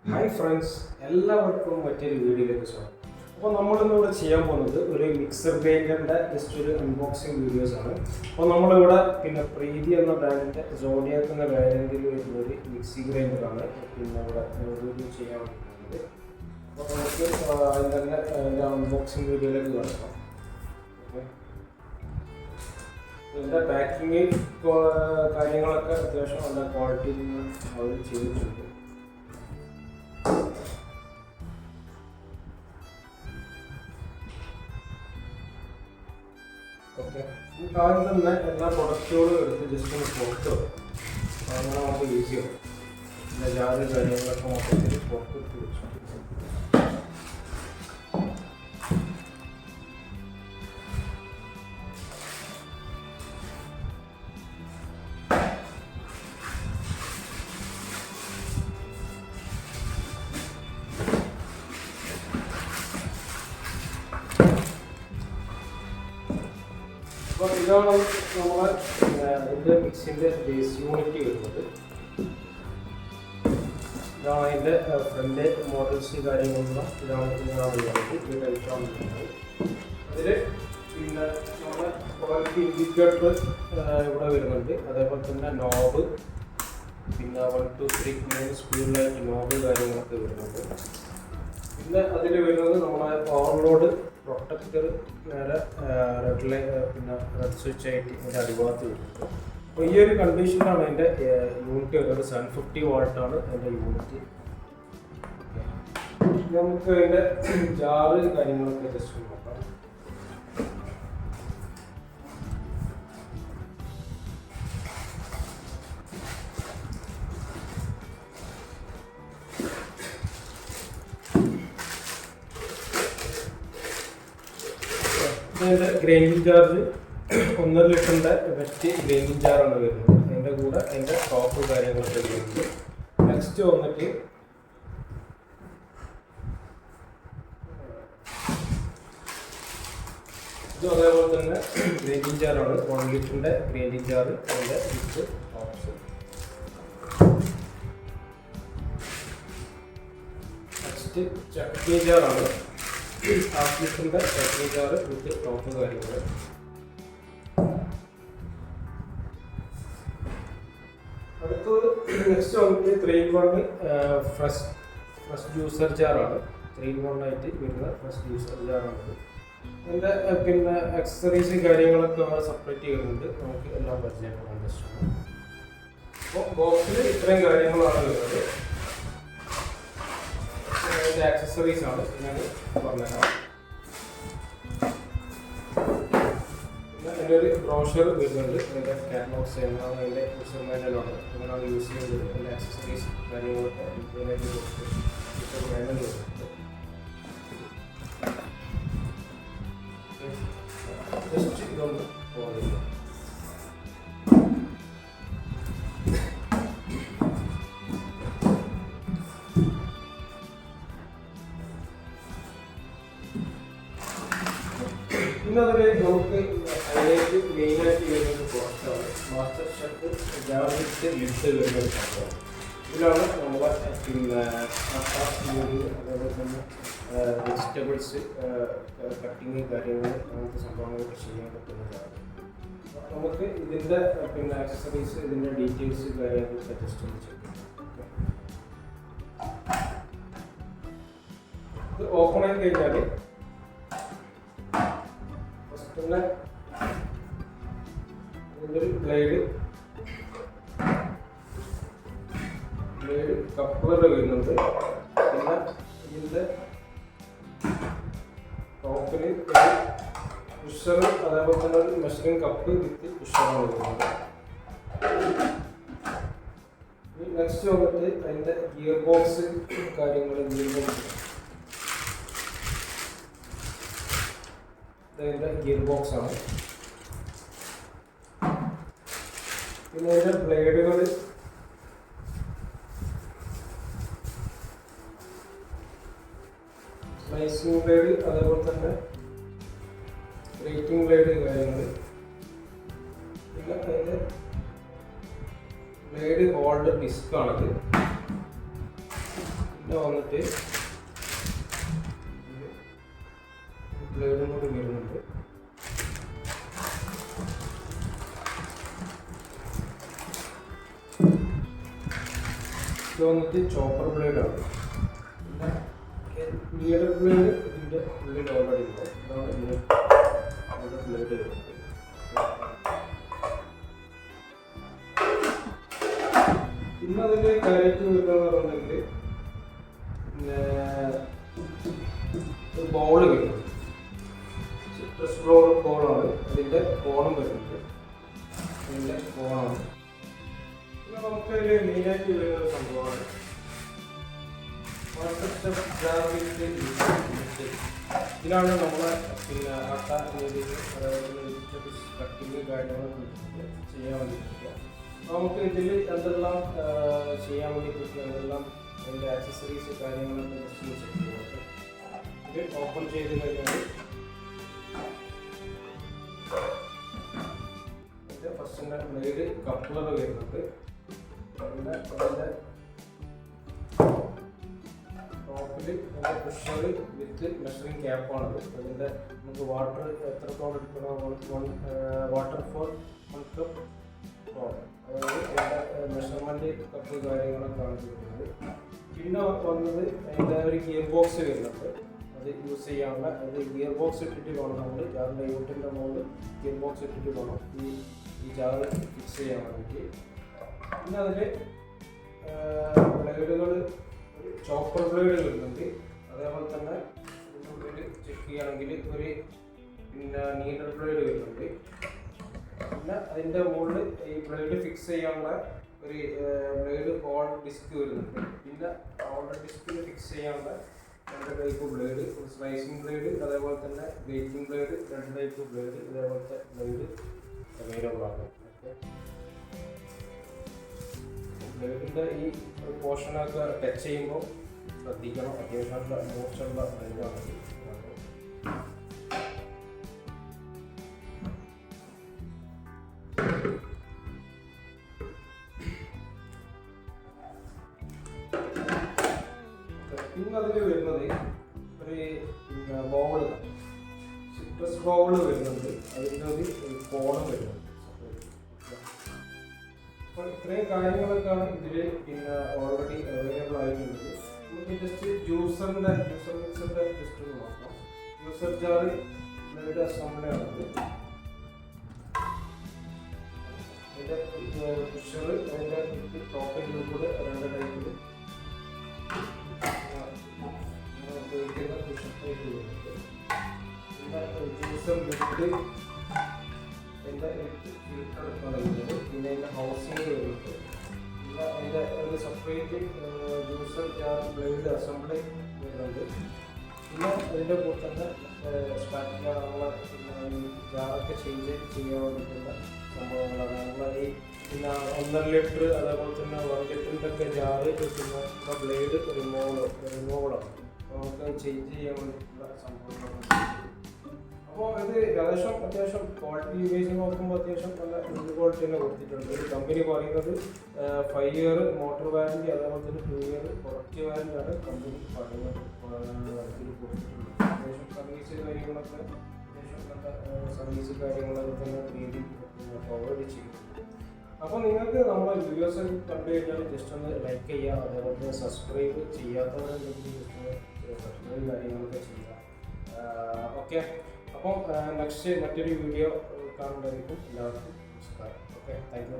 Hi friends, എല്ലാവർക്കും മറ്റൊരു വീഡിയോയിലേക്ക് സ്വാഗതം. അപ്പോൾ നമ്മളിന്നിവിടെ ചെയ്യാൻ പോകുന്നത് ഒരു മിക്സർ ഗ്രൈൻഡറിൻ്റെ ജസ്റ്റ് ഒരു അൺബോക്സിങ് വീഡിയോസ് ആണ്. അപ്പോൾ നമ്മളിവിടെ പ്രീതി എന്ന ബ്രാൻഡിൻ്റെ സോഡിയാക് എന്ന ബ്രാൻഡിൽ വരുന്ന ഒരു മിക്സി ഗ്രൈൻഡറാണ് ഇവിടെ റിവ്യൂ ചെയ്യാൻ പോകുന്നത്. അപ്പോൾ നമുക്ക് അതിൻ്റെ അൺബോക്സിങ് വീഡിയോയിലേക്ക് കിടക്കാം. ഓക്കെ, ഇതിൻ്റെ പാക്കിങ് കാര്യങ്ങളൊക്കെ അത്യാവശ്യം നല്ല ക്വാളിറ്റിയിൽ അവർ ചെയ്തിട്ടുണ്ട്. ഓക്കെ, നമുക്ക് ആദ്യം തന്നെ എല്ലാ പ്രൊഡക്റ്റുകളും എടുത്ത് ജസ്റ്റ് ഒന്ന് പുറത്ത് വെക്കും. അങ്ങനെ നമുക്ക് ഈസിയാവും. പിന്നെ ജാതി കാര്യങ്ങളൊക്കെ മൊത്തത്തിൽ പുറത്തെടുത്ത് വെച്ചു. അപ്പോൾ ഇതാണ് നമ്മളെ ഇതിൻ്റെ മിക്സിൻ്റെ ബേസ് യൂണിറ്റ് വരുന്നത്. ഇതാണ് അതിൻ്റെ ഫ്രണ്ട് മോഡൽസ് കാര്യങ്ങളെല്ലാം ഇതാണ് വരുന്നത്. ഇത് കഴിച്ചാണ് വരുന്നത്. അതിൽ നമ്മളെ ക്വാളിറ്റി ഇൻഡിക്കേറ്റർ ഇവിടെ വരുന്നുണ്ട്. അതേപോലെ തന്നെ നോബ്, 1 2 3 മൂന്ന് സ്പീഡിലായിട്ട് നോബ് കാര്യങ്ങളൊക്കെ വരുന്നുണ്ട്. പിന്നെ അതിൽ വരുന്നത് നമ്മളെ ഓവർലോഡ് പ്രൊട്ടക്ടർ നേരെ റെഡ് സ്വിച്ച് ആയിട്ട് ഇതിൻ്റെ അടിഭാഗത്ത് വരുന്നത്. അപ്പോൾ ഈ ഒരു കണ്ടീഷനിലാണ് അതിൻ്റെ യൂണിറ്റ് വരുന്നത്. 750 വാൾട്ടാണ് അതിൻ്റെ യൂണിറ്റ്. നമുക്ക് അതിൻ്റെ ജാറ് കാര്യങ്ങളൊക്കെ ജസ്റ്റ് നോക്കാം. അതിൻ്റെ ഗ്രൈൻഡിങ് ചാർജ് 1.5 ലിറ്ററിൻ്റെ വെറ്റ് ഗ്രൈൻഡിങ് ജാറാണ് വരുന്നത്. അതിൻ്റെ കൂടെ അതിൻ്റെ ടോപ്പ് കാര്യങ്ങളൊക്കെ വരുന്നത്. നെക്സ്റ്റ് വന്നിട്ട് ഇത് അതേപോലെ തന്നെ ഗ്രൈൻഡിങ് ജാറാണ്. 1 ലിറ്ററിൻ്റെ ഗ്രൈൻഡിങ് ജാറ്, അതിൻ്റെ വിത്ത് ടോപ്സ്. നെക്സ്റ്റ് ചട്നി ജാറാണ്. 1/2 ലിറ്ററിൻ്റെ ചട്നി ജാറ് വിത്ത് ടോപ്പ് കാര്യങ്ങൾ. അടുത്തത് നെക്സ്റ്റ് വന്നിട്ട് 3-in-1 ഫ്രഷ് ജ്യൂസർ ജാറാണ്. 3-in-1 ആയിട്ട് വരുന്ന ഫ്രഷ് ജ്യൂസർ ജാറാണത്. അതിൻ്റെ അക്സസറീസ് കാര്യങ്ങളൊക്കെ വേറെ സെപ്പറേറ്റ് ചെയ്യുന്നുണ്ട്. നമുക്ക് എല്ലാം പരിചയപ്പെടാൻ ജസ്റ്റ്. അപ്പോൾ ബോക്സിൽ ഇത്രയും കാര്യങ്ങളാണ് വരുന്നത്. അതിൻ്റെ ആക്സസറീസ് ആണ് ഞാൻ പറഞ്ഞുതരാം. പിന്നെ അതിൻ്റെ ഒരു ബ്രോഷർ വരുന്നുണ്ട്. അതിൻ്റെ കാറ്റലോഗ്സ് എന്നാണ്, അതിൻ്റെ യൂസർ മാനുവലാണ്, അങ്ങനെയാണ് യൂസ് ചെയ്യുന്നത്. അതിൻ്റെ ആക്സസറീസ് കാര്യങ്ങളൊക്കെ യൂസർ മാനുവൽ വരുന്നുണ്ട്. ജസ്റ്റ് ഇതൊന്ന് പോകുന്നില്ല. പിന്നെ അതിൽ നമുക്ക് അതിലേക്ക് മെയിനായിട്ട് വരുന്നത് പ്രോഡക്റ്റാണ് മാസ്റ്റർ ഷെഫ് ജാറിൻ്റെ ലിഡ് വരുന്ന ഒരു സംഭവം. ഇതിലാണ് നമ്മളെ അതേപോലെ തന്നെ വെജിറ്റബിൾസ് കട്ടിങ് കാര്യങ്ങൾ അങ്ങനത്തെ സംഭവങ്ങളൊക്കെ ചെയ്യാൻ പറ്റുന്നതാണ്. നമുക്ക് ഇതിൻ്റെ ആക്സസറീസ്, ഇതിൻ്റെ ഡീറ്റെയിൽസ് കാര്യങ്ങളൊക്കെ ജസ്റ്റ് ഒന്ന് ചെയ്യാം. ഇത് ഓപ്പൺ ആയി കഴിഞ്ഞാൽ പിന്നെ ഇതിൻ്റെ ഒരു ബ്ലേഡ് കപ്ലർ വരുന്നുണ്ട്. പിന്നെ ഇതിൻ്റെ ടോപ്പിൽ പുഷർ, അതേപോലെ തന്നെ ഒരു മെഷറിംഗ് കപ്പ് വിത്ത് പുഷറാണ് വരുന്നത്. നെക്സ്റ്റ് വന്നിട്ട് അതിൻ്റെ ഗിയർ ബോക്സ് കാര്യങ്ങൾ, ഇതിൻ്റെ ഗിയർ ബോക്സ് ആണ്. പിന്നെ അതിൻ്റെ ബ്ലേഡുകൾ സ്ലൈസിങ് ബ്ലേഡ്, അതേപോലെ തന്നെ ഗ്രേറ്റിംഗ് ബ്ലേഡ് കാര്യങ്ങൾ. പിന്നെ അതിൻ്റെ ബ്ലേഡ് ഹോൾഡർ ഡിസ്ക് ആണത്. പിന്നെ വന്നിട്ട് ബ്ലേഡും കൂടി വരുന്നുണ്ട്. ഇത് വന്നിട്ട് ചോപ്പർ ബ്ലേഡാണ്. പിന്നെ ലീഡർ ബ്ലേഡ് ഇതിൻ്റെ ഉള്ളിൽ ഓൾറെഡി ഉണ്ട്. ഇതാണ് ഇതിൻ്റെ ബ്ലേഡ് വരുന്നത്. പിന്നെ അതിൻ്റെ കാര്യത്തിൽ വരുന്നതെന്ന് പറഞ്ഞിട്ടുണ്ടെങ്കിൽ പിന്നെ ബോൾ വരുന്നത് സിട്രസ് ബോളാണ്. അതിൻ്റെ കോണം വരുന്നത്. ഇതിൻ്റെ കോണാണ്. പിന്നെ നമുക്കതിൽ മെയിനായിട്ട് വരുന്ന സംഭവമാണ് ഇതിലാണ് നമ്മളെ പിന്നെ അട്ട കട്ടിങ് കാര്യങ്ങളൊക്കെ ചെയ്യാൻ വേണ്ടിയിട്ട്. നമുക്ക് ഇതിൽ എന്തെല്ലാം ചെയ്യാൻ വേണ്ടി പറ്റും, എന്തെല്ലാം അതിൻ്റെ ആക്സസറീസ് കാര്യങ്ങളൊക്കെ ജസ്റ്റ് ചെക്ക് ചെയ്യുന്നത്. ഇത് ഓപ്പൺ ചെയ്ത് കഴിഞ്ഞാൽ ഇതിൻ്റെ ഫസ്റ്റിൻ്റെ ബ്ലേഡ് കപ്ലർ വരുന്നുണ്ട്. പിന്നെ അതിൻ്റെ ടോപ്പിൽ അതിൻ്റെ പ്രഷർ വിത്ത് മെഷറിങ് ക്യാപ്പാണത്. അതിൻ്റെ നമുക്ക് വാട്ടർ എത്രത്തോളം എടുക്കണോ, വാട്ടർ ഫോർ 1 കപ്പ്, അതായത് അതിൻ്റെ മെഷർമെൻറ്റ് കപ്പ് കാര്യങ്ങളൊക്കെ കാണിച്ചിട്ടുണ്ട്. പിന്നെ വന്നത് അതിൻ്റെ ഒരു ഗിയർ ബോക്സ് വരുന്നുണ്ട്. അത് യൂസ് ചെയ്യാനുള്ള അത് ഗിയർ ബോക്സ് ഇട്ടിട്ട് വേണം നമ്മൾ ജാറിൻ്റെ യൂട്ടിൻ്റെ മുകളിൽ ഗിയർ ബോക്സ് ഇട്ടിട്ട് വേണം ഈ ജാറ് ഫിക്സ് ചെയ്യാൻ വേണ്ടിയിട്ട്. പിന്നെ അതിൽ ബ്ലേഡുകൾ ചോപ്പർ ബ്ലേഡ് വരുന്നുണ്ട്. അതേപോലെ തന്നെ ഇതിനുള്ളിൽ ചെക്ക് ചെയ്യുകയാണെങ്കിൽ ഒരു പിന്നെ നീഡർ ബ്ലേഡ് വരുന്നുണ്ട്. പിന്നെ അതിൻ്റെ മുകളിൽ ഈ ബ്ലേഡ് ഫിക്സ് ചെയ്യാനുള്ള ഒരു ബ്ലേഡ് ഹോൾ ഡിസ്ക് വരുന്നുണ്ട്. പിന്നെ ഹോൾ ഡിസ്കിൽ ഫിക്സ് ചെയ്യാനുള്ള 2 ടൈപ്പ് ബ്ലേഡ്, സ്ലൈസിങ് ബ്ലേഡ്, അതേപോലെ തന്നെ ഗ്രേറ്റിംഗ് ബ്ലേഡ്, 2 ടൈപ്പ് ബ്ലേഡ്, ഇതേപോലത്തെ ബ്ലേഡ് അവൈലബിൾ ആണ്. ബ്ലേഡിൻ്റെ ഈ ഒരു പോർഷനൊക്കെ ടച്ച് ചെയ്യുമ്പോൾ ശ്രദ്ധിക്കണം. അത്യാവശ്യം മോശമുള്ള ബ്ലേഡാണ്. പിന്നെ അതിൽ വരുന്നത് ഒരു ബൗള്, സിട്രസ് ബൗള് വരുന്നുണ്ട്. അതിൻ്റെ ഒരു കോണം വരുന്നുണ്ട്. അപ്പോൾ ഇത്രയും കാര്യങ്ങളൊക്കെയാണ് ഇതിൽ പിന്നെ ഓൾറെഡി അവൈലബിൾ ആയിട്ടുള്ളത്. നമുക്ക് ജസ്റ്റ് ജ്യൂസർ മിക്സറിൻ്റെ ജസ്റ്റ് ഒന്ന് നോക്കാം. ജ്യൂസർ ജാർ ബ്ലേഡ് അസംബ്ലിയാണത്. അതിൻ്റെ പുഷർ, അതിൻ്റെ ടോപ്പിൻ്റെ കൂടെ 2 ടൈപ്പിൽ ഉപയോഗിക്കുന്ന പുഷർ ടൈപ്പ് വരുന്നുണ്ട്. പിന്നെ ജ്യൂസർ ലിഡ്, അതിൻ്റെ ഫിൽട്ടർ പറയുന്നത്. പിന്നെ അതിൻ്റെ ഹൗസിങ് വരുന്നുണ്ട്. പിന്നെ അതിൻ്റെ ഒരു separate juicer jar blade assembly വരുന്നുണ്ട്. പിന്നെ അതിൻ്റെ കൂടെ തന്നെ സ്പാറ്റില നമ്മളെ പിന്നെ ജാറൊക്കെ ചേഞ്ച് ചെയ്യാൻ വേണ്ടിയിട്ടുള്ള സംഭവങ്ങളാണ്. നമ്മൾ ഈ പിന്നെ 1.5 ലിറ്റർ അതേപോലെ തന്നെ 1 ലിറ്ററിൻ്റെ ഒക്കെ ജാറ് പിന്നെ ബ്ലേഡ് റിമൂവളാണ്. നമുക്ക് ചേഞ്ച് ചെയ്യാൻ വേണ്ടിയിട്ടുള്ള സംഭവങ്ങളാണ്. അപ്പോൾ ഇത് അത്യാവശ്യം ക്വാളിറ്റി ബേസ് നോക്കുമ്പോൾ അത്യാവശ്യം നല്ല ഗുഡ് ക്വാളിറ്റി തന്നെ കൊടുത്തിട്ടുണ്ട്. ഒരു കമ്പനി പറയുന്നത് 5 ഇയർ മോട്ടോർ വാറൻറ്റി, അതേപോലെ തന്നെ 2 ഇയർ പ്രൊഡക്റ്റ് വാറൻറ്റിയാണ് കമ്പനി പറയുന്നത്. ഇതിൽ കൊടുത്തിട്ടുള്ളത് അത്യാവശ്യം സർവീസ് കാര്യങ്ങളൊക്കെ നല്ല സർവീസ് കാര്യങ്ങളൊക്കെ തന്നെ രീതി പ്രൊവൈഡ് ചെയ്യുന്നുണ്ട്. അപ്പോൾ നിങ്ങൾക്ക് നമ്മുടെ വീഡിയോസ് കണ്ടു കഴിഞ്ഞാൽ ജസ്റ്റ് ഒന്ന് ലൈക്ക് ചെയ്യുക, അതേപോലെ തന്നെ സബ്സ്ക്രൈബ് ചെയ്യാത്തവരുണ്ടെങ്കിൽ ജസ്റ്റ് സബ്സ്ക്രൈബ് കാര്യങ്ങളൊക്കെ ചെയ്യുക. ഓക്കെ, അപ്പം നെക്സ്റ്റ് മറ്റൊരു വീഡിയോ കാണുന്നതായിരിക്കും. എല്ലാവർക്കും നമസ്കാരം. Okay, thank you.